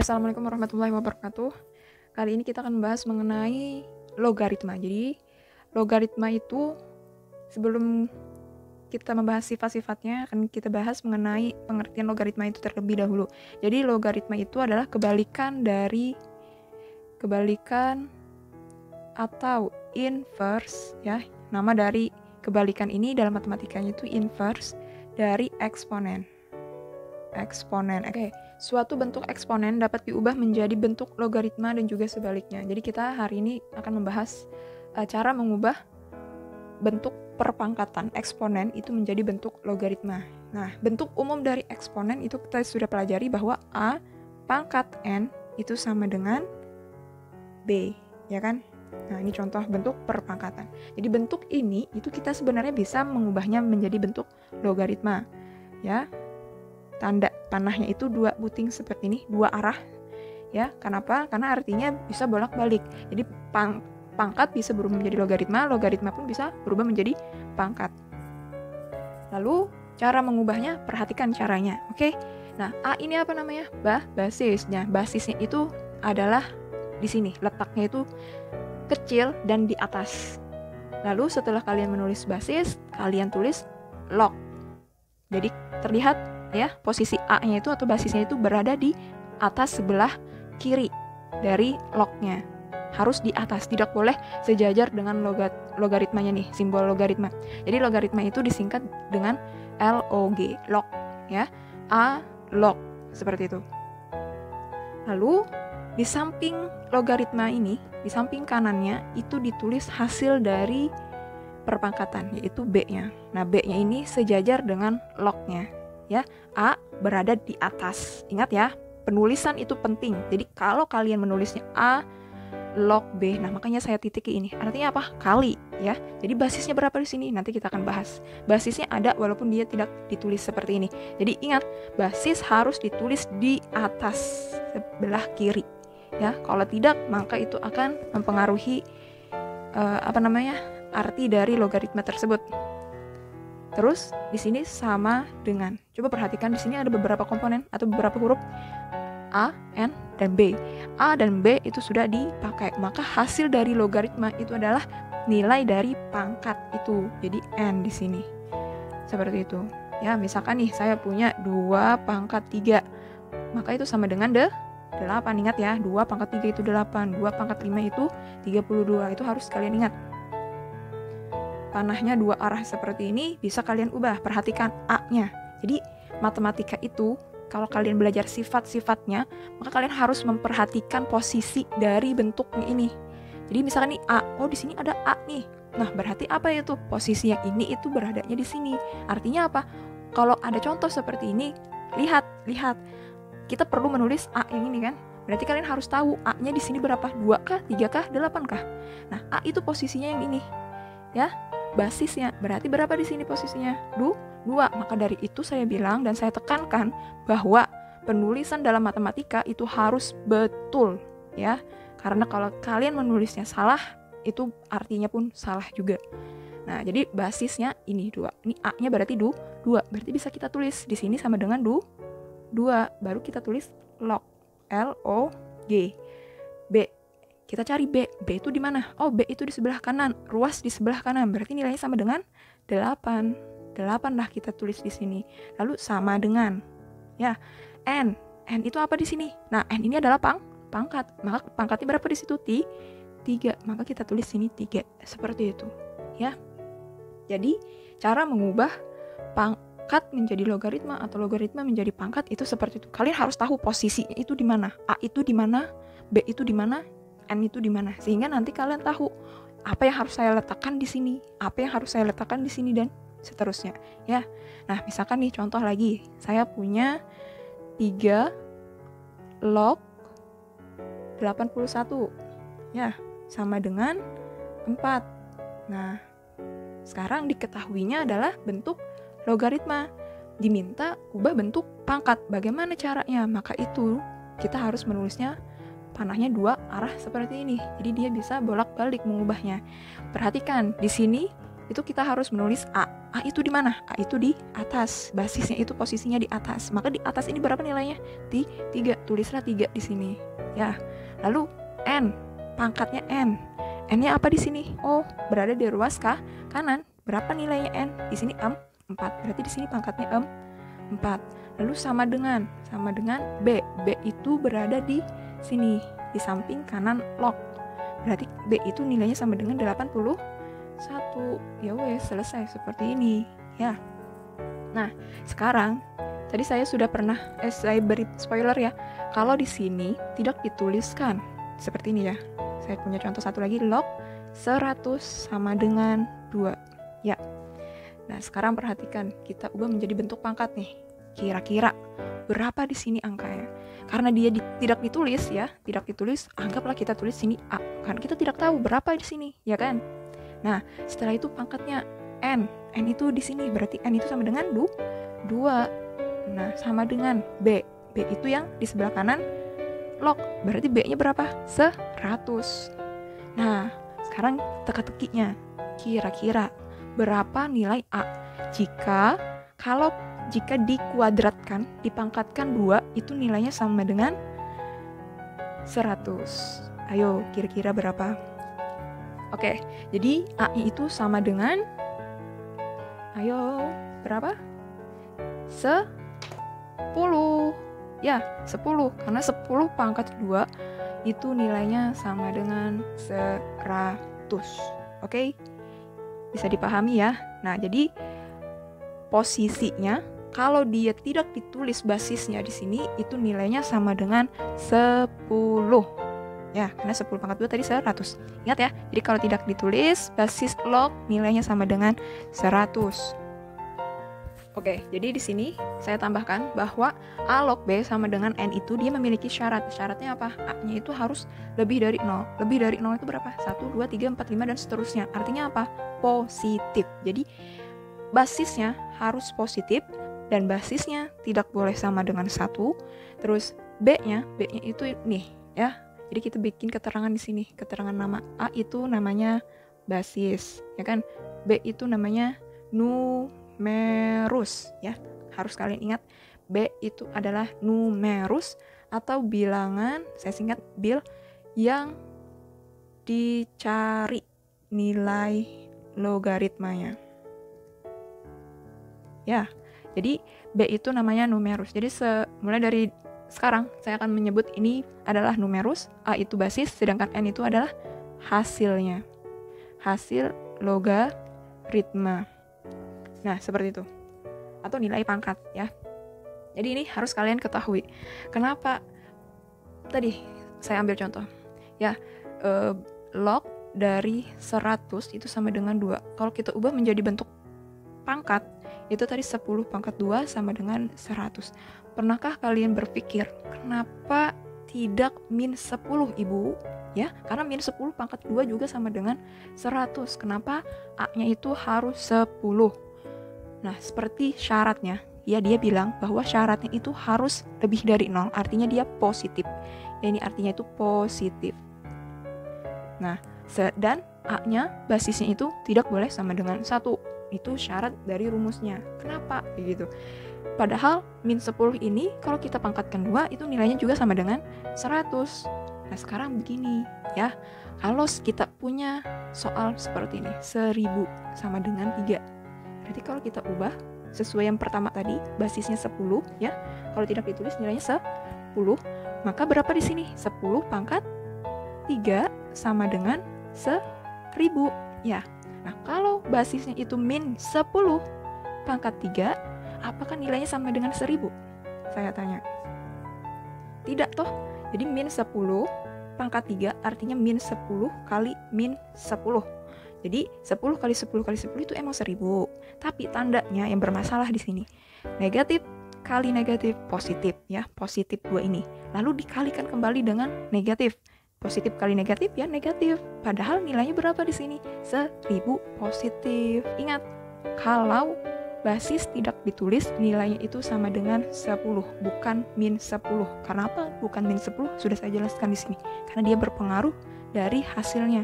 Assalamualaikum warahmatullahi wabarakatuh. Kali ini kita akan membahas mengenai logaritma. Jadi, logaritma itu sebelum kita membahas sifat-sifatnya, akan kita bahas mengenai pengertian logaritma itu terlebih dahulu. Jadi, logaritma itu adalah kebalikan atau inverse, ya. Nama dari kebalikan ini dalam matematikanya itu inverse dari eksponen. Oke. Suatu bentuk eksponen dapat diubah menjadi bentuk logaritma dan juga sebaliknya. Jadi kita hari ini akan membahas cara mengubah bentuk perpangkatan eksponen itu menjadi bentuk logaritma. Nah, bentuk umum dari eksponen itu kita sudah pelajari bahwa A pangkat N itu sama dengan B, ya kan? Nah, ini contoh bentuk perpangkatan. Jadi bentuk ini itu kita sebenarnya bisa mengubahnya menjadi bentuk logaritma, ya. Tanda panahnya itu dua buting seperti ini, dua arah, ya. Kenapa? Karena artinya bisa bolak-balik. Jadi pangkat bisa berubah menjadi logaritma, logaritma pun bisa berubah menjadi pangkat. Lalu cara mengubahnya, perhatikan caranya, oke? Nah, A ini apa namanya? Basisnya. Basisnya itu adalah di sini, letaknya itu kecil dan di atas. Lalu setelah kalian menulis basis, kalian tulis log. Jadi terlihat ya, posisi A-nya itu atau basisnya itu berada di atas sebelah kiri dari lognya. Harus di atas, tidak boleh sejajar dengan logaritmanya nih, simbol logaritma. Jadi logaritma itu disingkat dengan log, log, ya. A log, seperti itu. Lalu di samping logaritma ini, di samping kanannya itu ditulis hasil dari perpangkatan, yaitu B-nya. Nah, B-nya ini sejajar dengan lognya. Ya, A berada di atas. Ingat ya, penulisan itu penting. Jadi kalau kalian menulisnya A log B, nah makanya saya titiki ini. Artinya apa? Kali, ya. Jadi basisnya berapa di sini? Nanti kita akan bahas. Basisnya ada walaupun dia tidak ditulis seperti ini. Jadi ingat, basis harus ditulis di atas sebelah kiri. Ya, kalau tidak maka itu akan mempengaruhi arti dari logaritma tersebut. Terus di sini sama dengan. Coba perhatikan di sini ada beberapa komponen atau beberapa huruf A, N, dan B. A dan B itu sudah dipakai. Maka hasil dari logaritma itu adalah nilai dari pangkat itu. Jadi N di sini. Seperti itu. Ya, misalkan nih saya punya 2 pangkat 3. Maka itu sama dengan 8. Ingat ya, 2 pangkat 3 itu 8. 2 pangkat 5 itu 32. Itu harus kalian ingat. Panahnya dua arah seperti ini bisa kalian ubah. Perhatikan A-nya. Jadi matematika itu kalau kalian belajar sifat-sifatnya, maka kalian harus memperhatikan posisi dari bentuknya ini. Jadi misalkan nih A, oh di sini ada A nih. Nah, berarti apa itu? Posisi yang ini itu beradanya di sini. Artinya apa? Kalau ada contoh seperti ini, lihat. Kita perlu menulis A yang ini kan? Berarti kalian harus tahu A-nya di sini berapa? 2 kah, 3 kah, 8 kah? Nah, A itu posisinya yang ini. Ya. Basisnya berarti berapa di sini posisinya? 2. Maka dari itu saya bilang dan saya tekankan bahwa penulisan dalam matematika itu harus betul, ya. Karena kalau kalian menulisnya salah, itu artinya pun salah juga. Nah, jadi basisnya ini 2. Ini A-nya berarti 2. Berarti bisa kita tulis di sini sama dengan 2. Baru kita tulis log. Log. B. Kita cari B. B itu di mana? Oh, B itu di sebelah kanan. Ruas di sebelah kanan. Berarti nilainya sama dengan 8. 8 lah kita tulis di sini. Lalu sama dengan ya, N. N itu apa di sini? Nah, N ini adalah pangkat. Maka pangkatnya berapa di situ? 3. Maka kita tulis sini 3. Seperti itu, ya. Jadi, cara mengubah pangkat menjadi logaritma atau logaritma menjadi pangkat itu seperti itu. Kalian harus tahu posisinya itu di mana. A itu di mana? B itu di mana? N itu di mana, sehingga nanti kalian tahu apa yang harus saya letakkan di sini, apa yang harus saya letakkan di sini dan seterusnya, ya. Nah, misalkan nih contoh lagi, saya punya 3 log 81, ya, sama dengan 4. Nah, sekarang diketahuinya adalah bentuk logaritma, diminta ubah bentuk pangkat. Bagaimana caranya? Maka itu kita harus menulisnya panahnya 2 arah seperti ini. Jadi dia bisa bolak-balik mengubahnya. Perhatikan di sini itu kita harus menulis A. A itu di mana? A itu di atas. Basisnya itu posisinya di atas. Maka di atas ini berapa nilainya? Di 3. Tulislah 3 di sini. Ya. Lalu N, pangkatnya N. N-nya apa di sini? Oh, berada di ruas kanan. Berapa nilainya N? Di sini 4. Berarti di sini pangkatnya 4. Lalu sama dengan B. B itu berada di sini, di samping kanan log. Berarti B itu nilainya sama dengan 81. Ya wes, selesai seperti ini, ya. Nah, sekarang tadi saya sudah pernah saya beri spoiler ya. Kalau di sini tidak dituliskan seperti ini ya. Saya punya contoh satu lagi, log 100 sama dengan 2. Ya. Nah, sekarang perhatikan, kita ubah menjadi bentuk pangkat nih. Kira-kira berapa di sini angkanya? Karena dia tidak ditulis ya, tidak ditulis, anggaplah kita tulis sini A. Karena kita tidak tahu berapa di sini, ya kan? Nah, setelah itu pangkatnya N. N itu di sini, berarti N itu sama dengan 2. Nah, sama dengan B. B itu yang di sebelah kanan log. Berarti B-nya berapa? 100. Nah, sekarang teka-tekinya. Kira-kira berapa nilai A? Jika dikuadratkan, dipangkatkan 2, itu nilainya sama dengan 100. Ayo, kira-kira berapa? Oke, jadi A-nya itu sama dengan, ayo, berapa? 10. Ya, 10. Karena 10 pangkat 2 itu nilainya sama dengan 100. Oke? Bisa dipahami ya? Nah, jadi posisinya kalau dia tidak ditulis basisnya di sini, itu nilainya sama dengan 10. Ya, karena 10 pangkat 2 tadi 100. Ingat ya, jadi kalau tidak ditulis basis log, nilainya sama dengan 100. Oke, jadi di sini saya tambahkan bahwa A log B sama dengan N itu dia memiliki syarat. Syaratnya apa? A-nya itu harus lebih dari 0. Lebih dari 0 itu berapa? 1, 2, 3, 4, 5, dan seterusnya. Artinya apa? Positif. Jadi, basisnya harus positif, dan basisnya tidak boleh sama dengan 1. Terus B-nya itu nih ya. Jadi kita bikin keterangan di sini, keterangan nama. A itu namanya basis, ya kan? B itu namanya numerus, ya. Harus kalian ingat, B itu adalah numerus atau bilangan, saya singkat bil, yang dicari nilai logaritmanya. Ya. Jadi B itu namanya numerus. Jadi mulai dari sekarang saya akan menyebut ini adalah numerus, A itu basis, sedangkan N itu adalah hasilnya. Hasil logaritma. Nah, seperti itu. Atau nilai pangkat ya. Jadi ini harus kalian ketahui. Kenapa tadi saya ambil contoh. Ya, log dari 100 itu sama dengan 2. Kalau kita ubah menjadi bentuk pangkat, itu tadi 10 pangkat 2 sama dengan 100. Pernahkah kalian berpikir, kenapa tidak min 10, Ibu? Ya, karena min 10 pangkat 2 juga sama dengan 100. Kenapa A-nya itu harus 10? Nah, seperti syaratnya, ya dia bilang bahwa syaratnya itu harus lebih dari 0, artinya dia positif. Ya, ini artinya itu positif. Nah, dan A-nya basisnya itu tidak boleh sama dengan 1. Itu syarat dari rumusnya. Kenapa? Begitu. Padahal min 10 ini kalau kita pangkatkan 2 itu nilainya juga sama dengan 100. Nah, sekarang begini ya. Kalau kita punya soal seperti ini, 1000 sama dengan 3. Berarti kalau kita ubah sesuai yang pertama tadi, basisnya 10 ya. Kalau tidak ditulis nilainya 10, maka berapa di sini? 10 pangkat 3 sama dengan 1000 ya. Nah, kalau basisnya itu min 10 pangkat 3, apakah nilainya sama dengan 1000? Saya tanya. Tidak toh. Jadi min 10 pangkat 3 artinya min 10 kali min 10. Jadi 10 kali 10 kali 10 itu emang 1000. Tapi tandanya yang bermasalah di sini. Negatif kali negatif positif ya. Positif 2 ini. Lalu dikalikan kembali dengan negatif. Positif kali negatif ya negatif. Padahal nilainya berapa di sini? 1000 positif. Ingat, kalau basis tidak ditulis, nilainya itu sama dengan 10, bukan min 10. Karena apa? Bukan min 10, sudah saya jelaskan di sini. Karena dia berpengaruh dari hasilnya.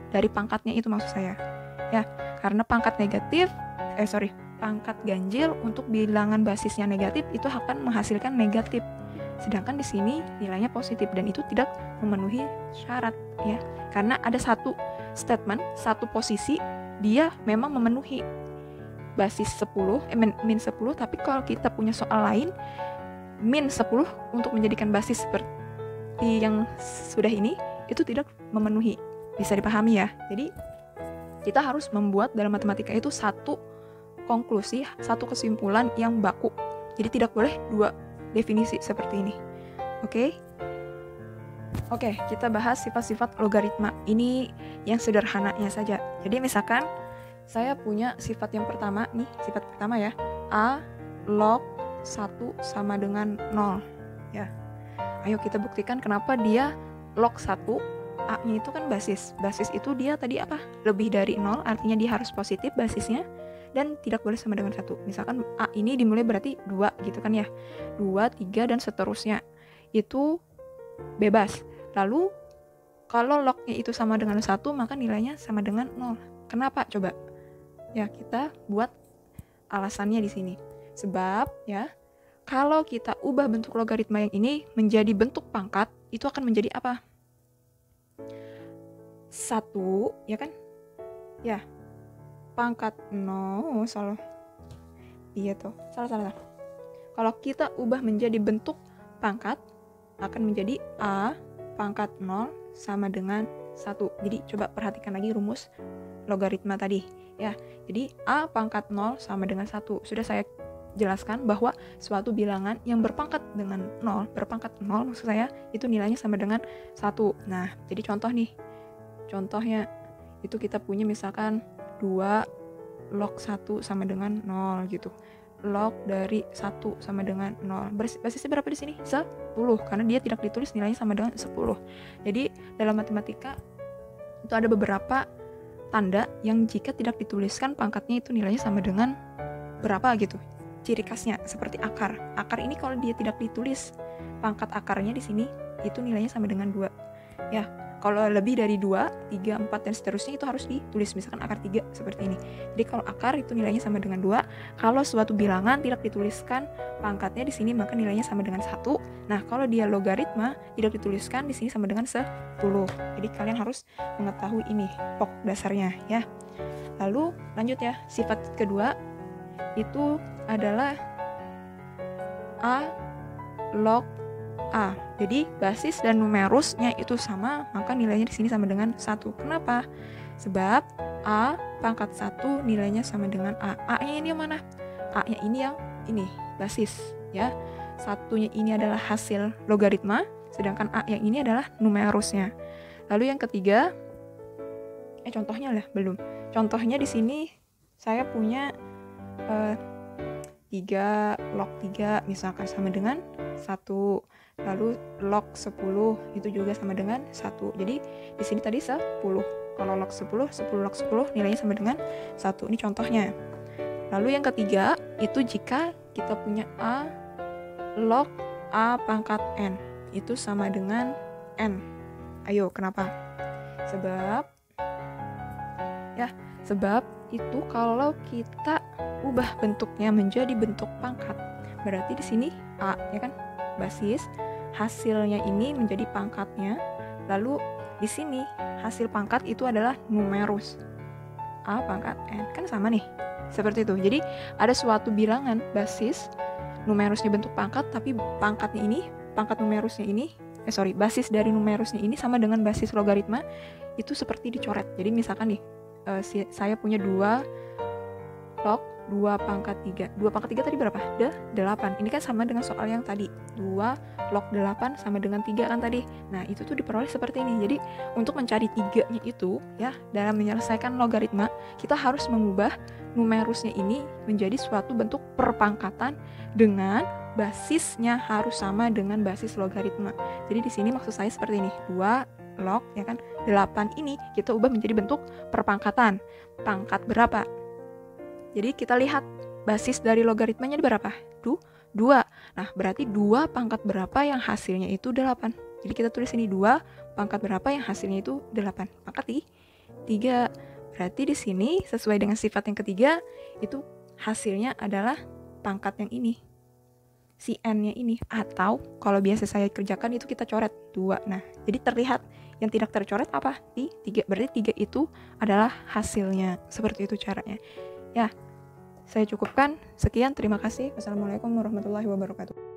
Dari pangkatnya itu maksud saya. Ya. Karena pangkat ganjil untuk bilangan basisnya negatif itu akan menghasilkan negatif. Sedangkan di sini nilainya positif dan itu tidak memenuhi syarat ya. Karena ada satu statement, satu posisi dia memang memenuhi basis 10, min 10, tapi kalau kita punya soal lain min 10 untuk menjadikan basis seperti yang sudah ini itu tidak memenuhi. Bisa dipahami ya. Jadi kita harus membuat dalam matematika itu satu konklusi, satu kesimpulan yang baku. Jadi tidak boleh dua definisi seperti ini. Oke, kita bahas sifat-sifat logaritma. Ini yang sederhananya saja. Jadi misalkan saya punya sifat yang pertama nih, sifat pertama ya. A log 1 sama dengan 0 ya. Ayo kita buktikan kenapa dia log 1. A-nya itu kan basis. Basis itu dia tadi apa? Lebih dari 0, artinya dia harus positif basisnya dan tidak boleh sama dengan 1. Misalkan A ini dimulai berarti 2 gitu kan ya. 2, 3 dan seterusnya. Itu bebas. Lalu kalau lognya itu sama dengan 1, maka nilainya sama dengan 0. Kenapa coba? Ya, kita buat alasannya di sini. Sebab ya, kalau kita ubah bentuk logaritma yang ini menjadi bentuk pangkat, itu akan menjadi apa? 1, ya kan? Ya. Pangkat 0, salah. Iya tuh, salah. Kalau kita ubah menjadi bentuk pangkat, akan menjadi A pangkat 0 sama dengan 1. Jadi coba perhatikan lagi rumus logaritma tadi ya. Jadi A pangkat 0 sama dengan 1. Sudah saya jelaskan bahwa suatu bilangan yang berpangkat dengan 0, maksud saya itu nilainya sama dengan 1. Nah, jadi contoh nih. Contohnya itu kita punya misalkan 2 log 1 sama dengan 0 gitu. Log dari 1 sama dengan 0. Basisnya berapa di sini? 10, karena dia tidak ditulis nilainya sama dengan 10. Jadi dalam matematika itu ada beberapa tanda yang jika tidak dituliskan pangkatnya itu nilainya sama dengan berapa gitu. Ciri khasnya seperti akar. Akar ini kalau dia tidak ditulis pangkat akarnya di sini itu nilainya sama dengan 2. Ya, kalau lebih dari 2, 3, 4 dan seterusnya itu harus ditulis misalkan akar 3 seperti ini. Jadi kalau akar itu nilainya sama dengan 2. Kalau suatu bilangan tidak dituliskan pangkatnya di sini maka nilainya sama dengan 1. Nah, kalau dia logaritma tidak dituliskan di sini sama dengan 10. Jadi kalian harus mengetahui ini pokok dasarnya ya. Lalu lanjut ya, sifat kedua itu adalah A log A. Jadi basis dan numerusnya itu sama, maka nilainya di sini sama dengan 1. Kenapa? Sebab A pangkat 1 nilainya sama dengan A. A-nya ini yang mana? A-nya ini yang ini, basis ya. Satunya ini adalah hasil logaritma, sedangkan A yang ini adalah numerusnya. Lalu yang ketiga, contohnya lah belum. Contohnya di sini saya punya 3 log 3 misalkan sama dengan 1. Lalu log 10 itu juga sama dengan 1. Jadi di sini tadi 10. Kalau log 10 log 10 nilainya sama dengan 1. Ini contohnya. Lalu yang ketiga itu jika kita punya A log A pangkat N itu sama dengan N. Ayo, kenapa? Sebab itu kalau kita ubah bentuknya menjadi bentuk pangkat, berarti di sini A ya kan basis, hasilnya ini menjadi pangkatnya. Lalu di sini hasil pangkat itu adalah numerus A pangkat N, kan sama nih. Seperti itu. Jadi ada suatu bilangan basis, numerusnya bentuk pangkat, tapi pangkatnya ini, pangkat numerusnya ini, basis dari numerusnya ini sama dengan basis logaritma itu seperti dicoret. Jadi misalkan nih, saya punya 2 log 2 pangkat 3. 2 pangkat 3 tadi berapa? 8. Ini kan sama dengan soal yang tadi. 2 log 8 sama dengan 3 kan tadi. Nah, itu tuh diperoleh seperti ini. Jadi, untuk mencari 3-nya itu, ya, dalam menyelesaikan logaritma, kita harus mengubah numerusnya ini menjadi suatu bentuk perpangkatan dengan basisnya harus sama dengan basis logaritma. Jadi, di sini maksud saya seperti ini. 2 log, ya kan, 8 ini kita ubah menjadi bentuk perpangkatan. Pangkat berapa? Jadi kita lihat basis dari logaritmanya berapa? 2. Nah, berarti 2 pangkat berapa yang hasilnya itu 8. Jadi kita tulis ini 2 pangkat berapa yang hasilnya itu 8. Pangkat 3. Berarti di sini sesuai dengan sifat yang ketiga, itu hasilnya adalah pangkat yang ini, si N-nya ini. Atau kalau biasa saya kerjakan itu kita coret 2. Nah, jadi terlihat yang tidak tercoret apa? Di 3. Berarti 3 itu adalah hasilnya. Seperti itu caranya. Ya, saya cukupkan. Sekian, terima kasih. Wassalamualaikum warahmatullahi wabarakatuh.